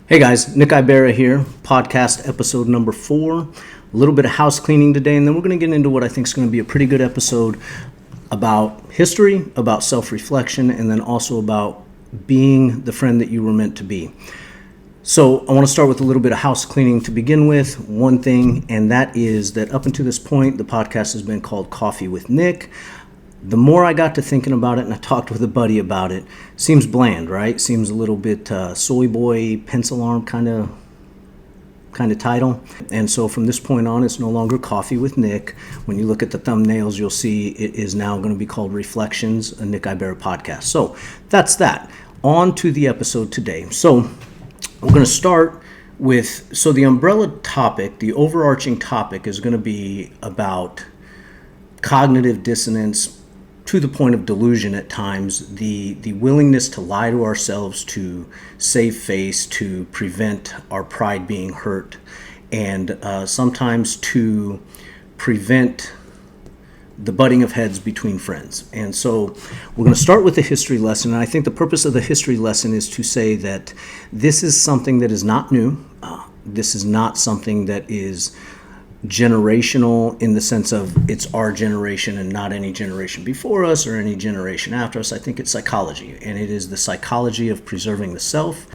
Hey guys, Nick Ibarra here, podcast episode number 4. A little bit of house cleaning today, and then we're going to get into what I think is going to be a pretty good episode about history, about self-reflection, and then also about being the friend that you were meant to be. So I want to start with a little bit of house cleaning to begin with. One thing, and that is that up until this point, the podcast has been called Coffee with Nick. The more I got to thinking about it, and I talked with a buddy about it, seems bland, right? Seems a little bit soy boy, pencil arm kind of title. And so from this point on, it's no longer Coffee with Nick. When you look at the thumbnails, you'll see it is now going to be called Reflections, a Nick Ibarra podcast. So that's that. On to the episode today. So we're going to start with, the umbrella topic, the overarching topic is going to be about cognitive dissonance, to the point of delusion at times, the willingness to lie to ourselves to save face, to prevent our pride being hurt, and sometimes to prevent the butting of heads between friends. And so we're going to start with the history lesson, and I think the purpose of the history lesson is to say that this is something that is not new. This is not something that is generational in the sense of it's our generation and not any generation before us or any generation after us. I think it's psychology, and it is the psychology of preserving the self.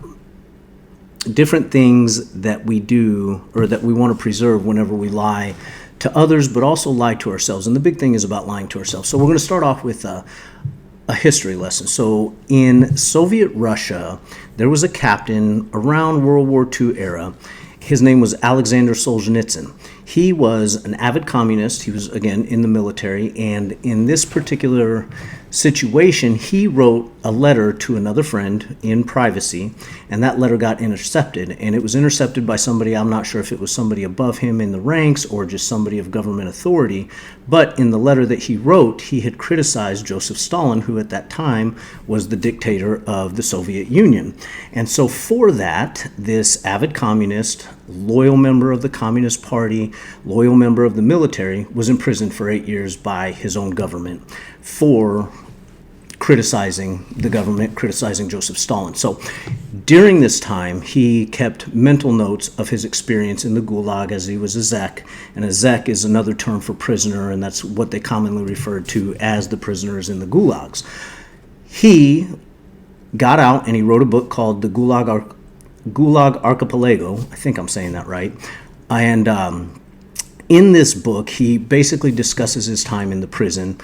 Different things that we do or that we want to preserve whenever we lie to others, but also lie to ourselves. And the big thing is about lying to ourselves. So we're going to start off with a history lesson. So in Soviet Russia, there was a captain around World War II era. His name was Alexander Solzhenitsyn. He was an avid communist. He was, again, in the military. And in this particular situation, he wrote a letter to another friend in privacy, and that letter got intercepted. And it was intercepted by somebody, I'm not sure if it was somebody above him in the ranks or just somebody of government authority. But in the letter that he wrote, he had criticized Joseph Stalin, who at that time was the dictator of the Soviet Union. And so for that, this avid communist, loyal member of the Communist Party, loyal member of the military, was imprisoned for 8 years by his own government for criticizing the government, criticizing Joseph Stalin. So during this time, he kept mental notes of his experience in the Gulag as he was a zek. And a zek is another term for prisoner, and that's what they commonly referred to as the prisoners in the gulags. He got out and he wrote a book called The Gulag Archipelago. I think I'm saying that right. And in this book, he basically discusses his time in the prison,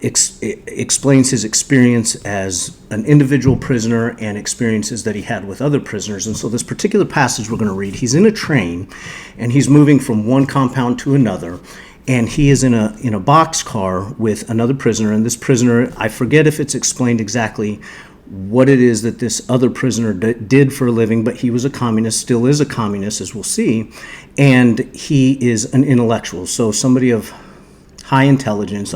explains his experience as an individual prisoner and experiences that he had with other prisoners. And so this particular passage we're going to read, he's in a train and he's moving from one compound to another. And he is in a boxcar with another prisoner. And this prisoner, I forget if it's explained exactly what it is that this other prisoner did for a living, but he was a communist, still is a communist, as we'll see, and he is an intellectual, so somebody of high intelligence.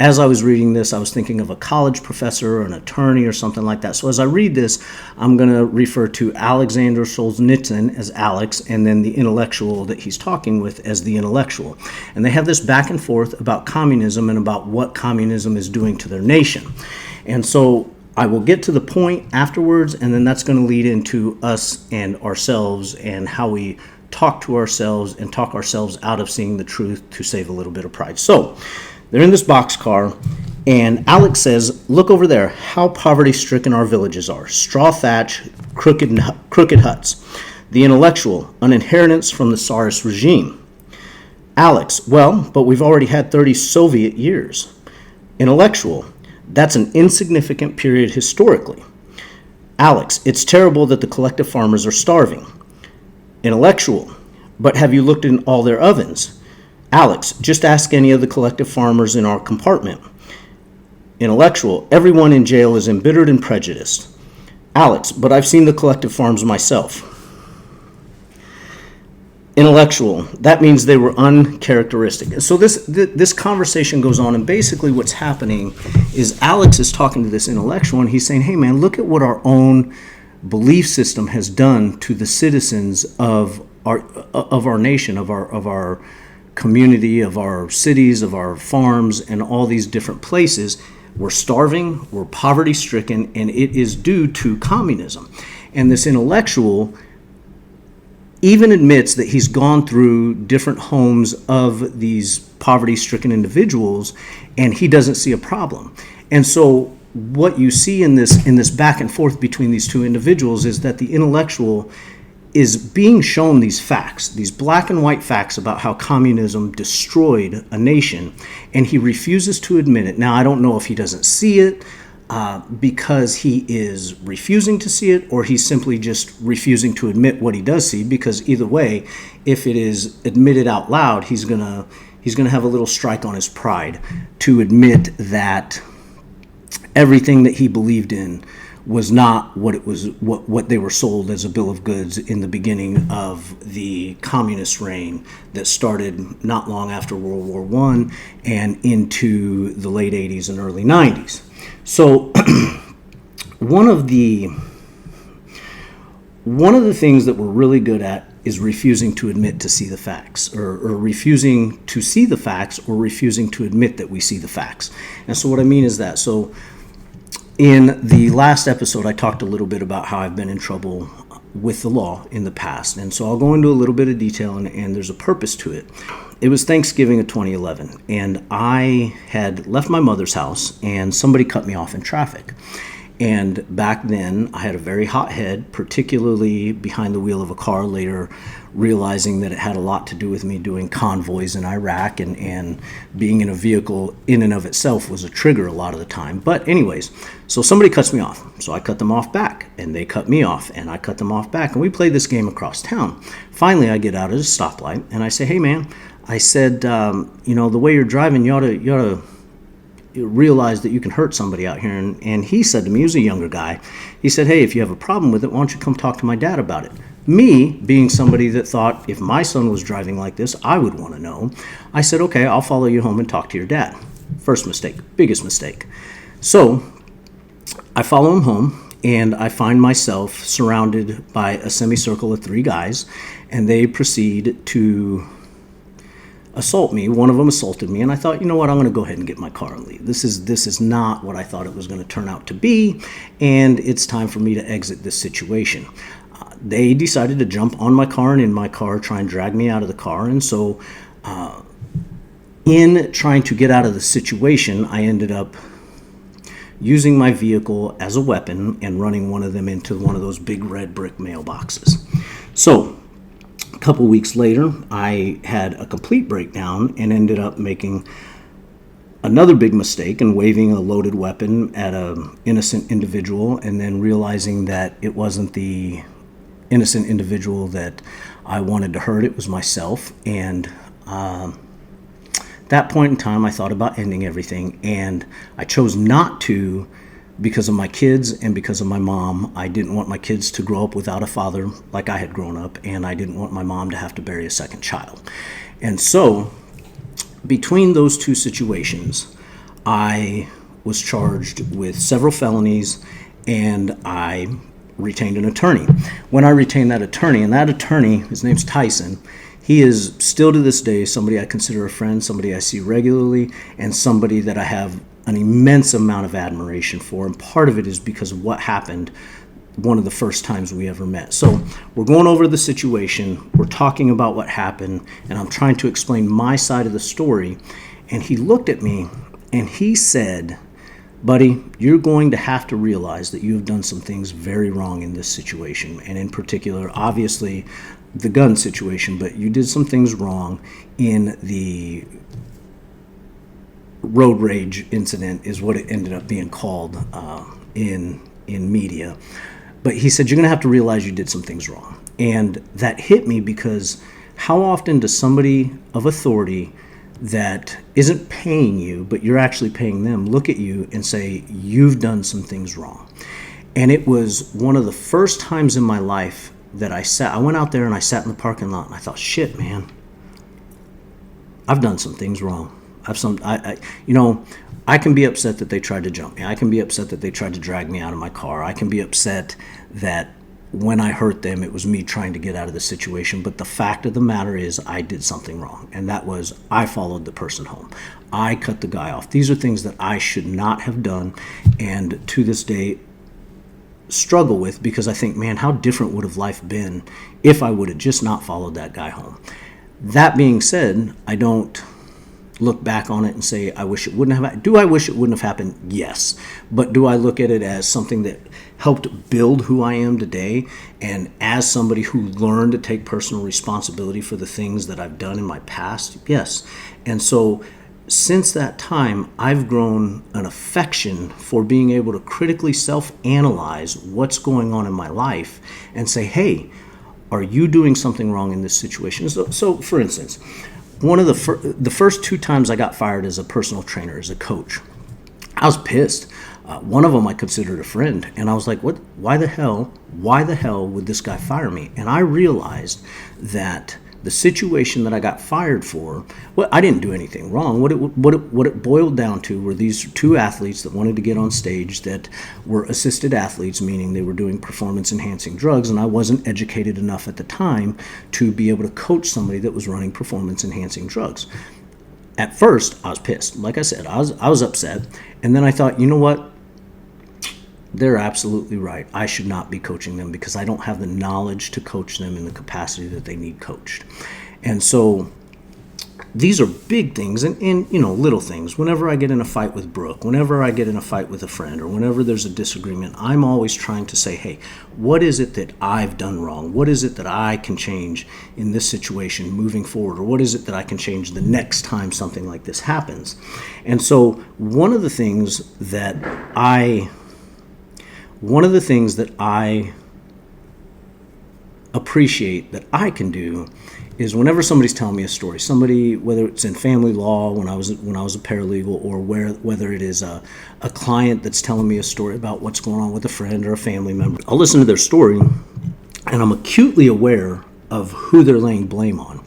As I was reading this, I was thinking of a college professor or an attorney or something like that. So as I read this, I'm going to refer to Alexander Solzhenitsyn as Alex, and then the intellectual that he's talking with as the intellectual. And they have this back and forth about communism and about what communism is doing to their nation. And so I will get to the point afterwards, and then that's going to lead into us and ourselves and how we talk to ourselves and talk ourselves out of seeing the truth to save a little bit of pride. So they're in this boxcar, and Alex says, "Look over there, how poverty-stricken our villages are. Straw thatch, crooked huts. The intellectual, an inheritance from the Tsarist regime." Alex, "Well, but we've already had 30 Soviet years." Intellectual, "That's an insignificant period historically." Alex, "It's terrible that the collective farmers are starving." Intellectual, "But have you looked in all their ovens?" Alex, "Just ask any of the collective farmers in our compartment." Intellectual, "Everyone in jail is embittered and prejudiced." Alex, "But I've seen the collective farms myself." Intellectual, "That means they were uncharacteristic." So this conversation goes on, and basically what's happening is Alex is talking to this intellectual, and he's saying, "Hey man, look at what our own belief system has done to the citizens of our nation, of our community, of our cities, of our farms, and all these different places. We're starving, we're poverty-stricken, and it is due to communism." And this intellectual even admits that he's gone through different homes of these poverty-stricken individuals, and he doesn't see a problem. And so what you see in this back and forth between these two individuals is that the intellectual is being shown these facts, these black and white facts about how communism destroyed a nation, and he refuses to admit it. Now, I don't know if he doesn't see it because he is refusing to see it, or he's simply just refusing to admit what he does see, because either way, if it is admitted out loud, he's gonna have a little strike on his pride to admit that everything that he believed in was not what they were sold as a bill of goods in the beginning of the communist reign that started not long after World War I and into the late 80s and early 90s. So one of the things that we're really good at is refusing to admit to see the facts, or refusing to see the facts, or refusing to admit that we see the facts. And so what I mean is that, so in the last episode, I talked a little bit about how I've been in trouble with the law in the past. And so I'll go into a little bit of detail, and there's a purpose to it. It was Thanksgiving of 2011, and I had left my mother's house, and somebody cut me off in traffic. And back then, I had a very hot head, particularly behind the wheel of a car, later realizing that it had a lot to do with me doing convoys in Iraq, and being in a vehicle in and of itself was a trigger a lot of the time. But anyways, so somebody cuts me off. So I cut them off back, and they cut me off, and I cut them off back, and we played this game across town. Finally, I get out at a stoplight, and I say, "Hey, man," I said, the way you're driving, you ought to realize that you can hurt somebody out here. And he said to me, he was a younger guy, he said, "Hey, if you have a problem with it, why don't you come talk to my dad about it?" Me, being somebody that thought if my son was driving like this, I would want to know, I said, "Okay, I'll follow you home and talk to your dad." First mistake, biggest mistake. So I follow him home, and I find myself surrounded by a semicircle of 3 guys, and they proceed to assault me. One of them assaulted me, and I thought, you know what, I'm going to go ahead and get my car and leave. This is not what I thought it was going to turn out to be, and it's time for me to exit this situation. They decided to jump on my car and in my car, try and drag me out of the car, and so in trying to get out of the situation, I ended up using my vehicle as a weapon and running one of them into one of those big red brick mailboxes. So a couple weeks later, I had a complete breakdown and ended up making another big mistake and waving a loaded weapon at an innocent individual, and then realizing that it wasn't the innocent individual that I wanted to hurt, it was myself. And that point in time, I thought about ending everything, and I chose not to because of my kids and because of my mom. I didn't want my kids to grow up without a father like I had grown up, and I didn't want my mom to have to bury a second child. And so between those two situations, I was charged with several felonies, and I retained an attorney. When I retained that attorney, and that attorney, his name's Tyson, he is still to this day somebody I consider a friend, somebody I see regularly, and somebody that I have an immense amount of admiration for. And part of it is because of what happened one of the first times we ever met. So we're going over the situation, we're talking about what happened, and I'm trying to explain my side of the story. And he looked at me and he said, "Buddy, you're going to have to realize that you have done some things very wrong in this situation." And in particular, obviously, the gun situation, but you did some things wrong in the road rage incident, is what it ended up being called in media. But he said, "You're going to have to realize you did some things wrong." And that hit me, because how often does somebody of authority that isn't paying you, but you're actually paying them, look at you and say, "You've done some things wrong"? And it was one of the first times in my life that I went out there and I sat in the parking lot and I thought, shit, man, I've done some things wrong. I can be upset that they tried to jump me. I can be upset that they tried to drag me out of my car. I can be upset that when I hurt them, it was me trying to get out of the situation. But the fact of the matter is, I did something wrong. And that was, I followed the person home. I cut the guy off. These are things that I should not have done. And to this day, struggle with, because I think, man, how different would have life been if I would have just not followed that guy home. That being said, I don't look back on it and say, I wish it wouldn't have happened. Do I wish it wouldn't have happened? Yes. But do I look at it as something that helped build who I am today, and as somebody who learned to take personal responsibility for the things that I've done in my past? Yes. And so since that time, I've grown an affection for being able to critically self-analyze what's going on in my life and say, hey, are you doing something wrong in this situation? So for instance, one of the first 2 times I got fired as a personal trainer, as a coach, I was pissed. One of them I considered a friend, and I was like, "What? Why the hell would this guy fire me?" And I realized that the situation that I got fired for, well, I didn't do anything wrong. What it boiled down to were these 2 athletes that wanted to get on stage that were assisted athletes, meaning they were doing performance-enhancing drugs, and I wasn't educated enough at the time to be able to coach somebody that was running performance-enhancing drugs. At first, I was pissed. Like I said, I was upset, and then I thought, you know what? They're absolutely right. I should not be coaching them because I don't have the knowledge to coach them in the capacity that they need coached. And so these are big things and little things. Whenever I get in a fight with Brooke, whenever I get in a fight with a friend, or whenever there's a disagreement, I'm always trying to say, hey, what is it that I've done wrong? What is it that I can change in this situation moving forward? Or what is it that I can change the next time something like this happens? And so one of the things that I appreciate that I can do is whenever somebody's telling me a story, somebody, whether it's in family law when I was a paralegal, or whether it is a client that's telling me a story about what's going on with a friend or a family member, I'll listen to their story, and I'm acutely aware of who they're laying blame on.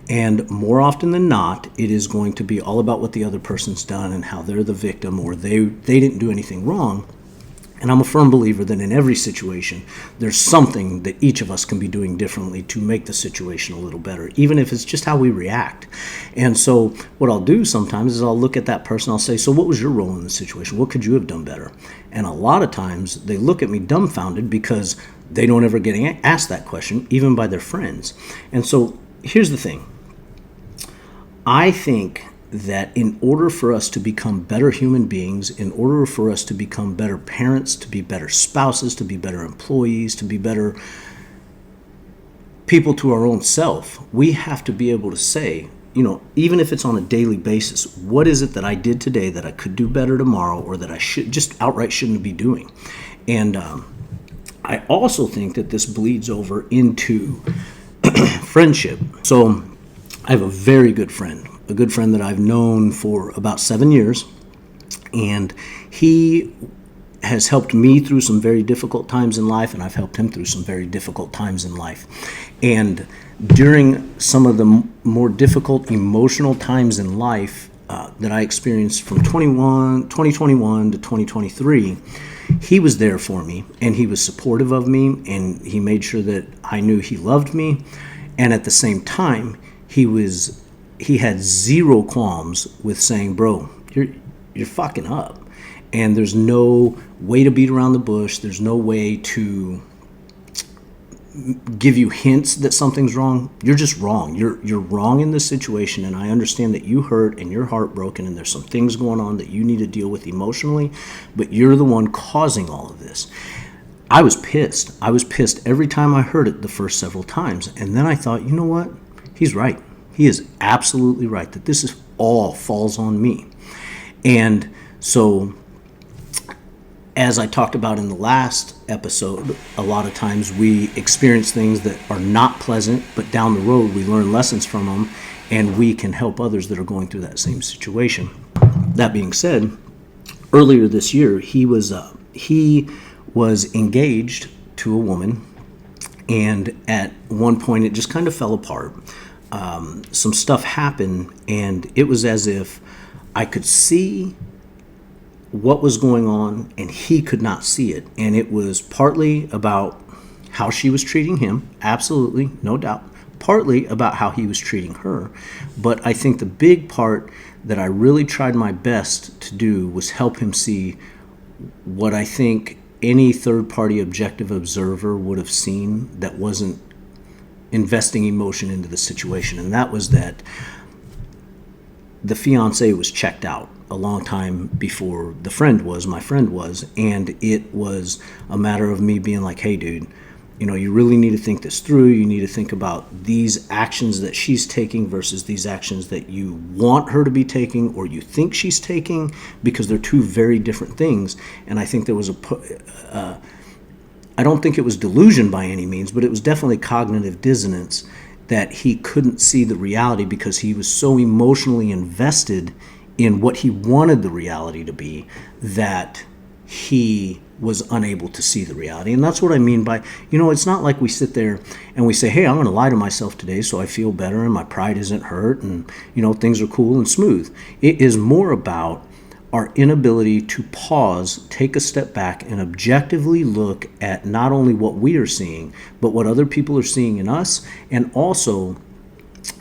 And more often than not, it is going to be all about what the other person's done and how they're the victim, or they didn't do anything wrong. And I'm a firm believer that in every situation, there's something that each of us can be doing differently to make the situation a little better, even if it's just how we react. And so what I'll do sometimes is I'll look at that person, I'll say, so what was your role in the situation? What could you have done better? And a lot of times they look at me dumbfounded because they don't ever get asked that question, even by their friends. And so here's the thing. I think that in order for us to become better human beings, in order for us to become better parents, to be better spouses, to be better employees, to be better people to our own self, we have to be able to say, even if it's on a daily basis, what is it that I did today that I could do better tomorrow, or that I should just outright shouldn't be doing? And I also think that this bleeds over into friendship. So I have a very good friend, a good friend that I've known for about 7 years, and he has helped me through some very difficult times in life, and I've helped him through some very difficult times in life. And during some of the more difficult emotional times in life that I experienced from 2021 to 2023, he was there for me, and he was supportive of me, and he made sure that I knew he loved me. And at the same time, he had zero qualms with saying, bro, you're fucking up. And there's no way to beat around the bush. There's no way to give you hints that something's wrong. You're just wrong. You're wrong in this situation, and I understand that you hurt and you're heartbroken and there's some things going on that you need to deal with emotionally, but you're the one causing all of this. I was pissed. I was pissed every time I heard it the first several times. And then I thought, you know what? He's right. He is absolutely right that this is all falls on me. And so, as I talked about in the last episode, a lot of times we experience things that are not pleasant, but down the road we learn lessons from them, and we can help others that are going through that same situation. That being said, earlier this year, he was engaged to a woman, and at one point it just kind of fell apart. Some stuff happened, and it was as if I could see what was going on and he could not see it. And it was partly about how she was treating him, absolutely, no doubt, partly about how he was treating her. But I think the big part that I really tried my best to do was help him see what I think any third-party objective observer would have seen that wasn't investing emotion into the situation. And that was that the fiance was checked out a long time before my friend was, and it was a matter of me being like, hey, dude, you really need to think this through. You need to think about these actions that she's taking versus these actions that you want her to be taking or you think she's taking, because they're two very different things. And I think there was I don't think it was delusion by any means, but it was definitely cognitive dissonance, that he couldn't see the reality because he was so emotionally invested in what he wanted the reality to be that he was unable to see the reality. And that's what I mean by, it's not like we sit there and we say, hey, I'm going to lie to myself today so I feel better and my pride isn't hurt and, things are cool and smooth. It is more about our inability to pause, take a step back, and objectively look at not only what we are seeing, but what other people are seeing in us, and also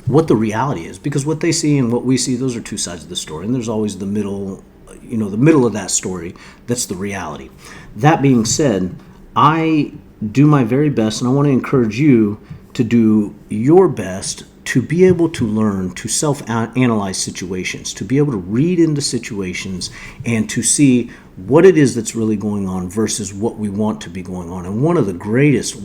what the reality is. Because what they see and what we see, those are two sides of the story. And there's always the middle, the middle of that story, that's the reality. That being said, I do my very best, and I want to encourage you to do your best to be able to learn to self-analyze situations, to be able to read into situations and to see what it is that's really going on versus what we want to be going on. And one of the greatest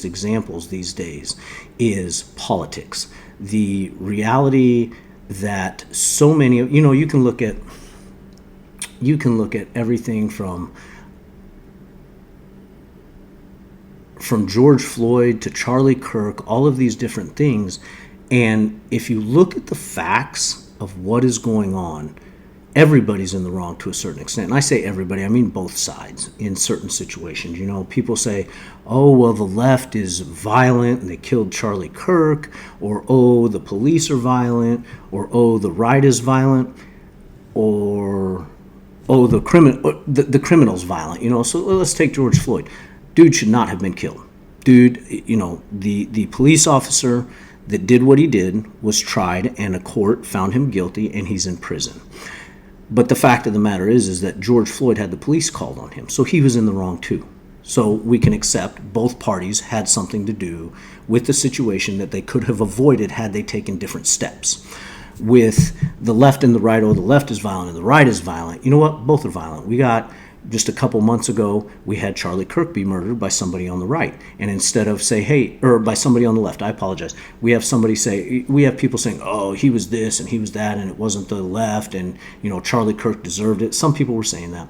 examples these days is politics. The reality that so many, you can look at everything from George Floyd to Charlie Kirk, all of these different things. And if you look at the facts of what is going on, everybody's in the wrong to a certain extent. And I say everybody, I mean both sides in certain situations. People say, oh, well, the left is violent and they killed Charlie Kirk, or, oh, the police are violent, or, oh, the right is violent, or, oh, the criminal's violent. So let's take George Floyd. Dude should not have been killed. Dude, the police officer that did what he did was tried, and a court found him guilty, and he's in prison. But the fact of the matter is that George Floyd had the police called on him, so he was in the wrong too. So we can accept both parties had something to do with the situation that they could have avoided had they taken different steps. With the left and the right, the left is violent and the right is violent. You know what? Both are violent. We got, just a couple months ago, we had Charlie Kirk be murdered by somebody on the right. And instead of by somebody on the left, I apologize. We have people saying, oh, he was this and he was that and it wasn't the left and, Charlie Kirk deserved it. Some people were saying that.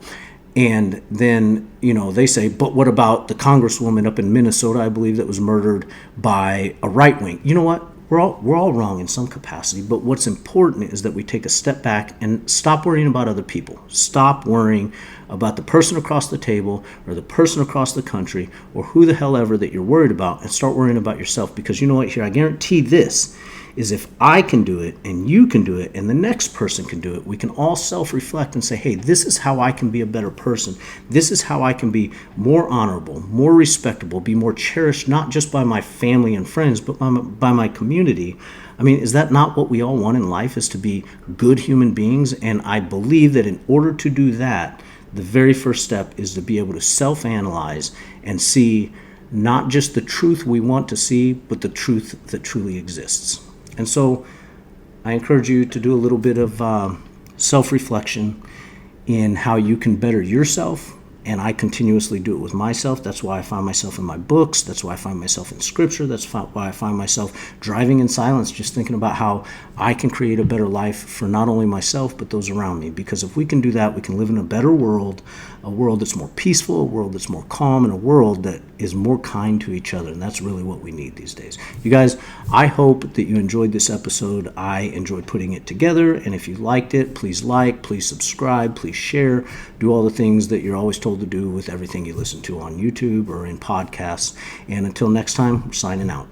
And then, they say, but what about the congresswoman up in Minnesota, I believe, that was murdered by a right wing? You know what? We're all wrong in some capacity, but what's important is that we take a step back and stop worrying about other people. Stop worrying about the person across the table or the person across the country or who the hell ever that you're worried about, and start worrying about yourself. Because you know what? Here, I guarantee this is, if I can do it and you can do it and the next person can do it, we can all self-reflect and say, hey, this is how I can be a better person. This is how I can be more honorable, more respectable, be more cherished, not just by my family and friends, but by my community. I mean, is that not what we all want in life, is to be good human beings? And I believe that in order to do that, the very first step is to be able to self-analyze and see not just the truth we want to see, but the truth that truly exists. And so I encourage you to do a little bit of self-reflection in how you can better yourself. And I continuously do it with myself. That's why I find myself in my books. That's why I find myself in scripture. That's why I find myself driving in silence, just thinking about how I can create a better life for not only myself, but those around me. Because if we can do that, we can live in a better world, a world that's more peaceful, a world that's more calm, and a world that is more kind to each other. And that's really what we need these days. You guys, I hope that you enjoyed this episode. I enjoyed putting it together. And if you liked it, please like, please subscribe, please share, do all the things that you're always told to do with everything you listen to on YouTube or in podcasts. And until next time, we're signing out.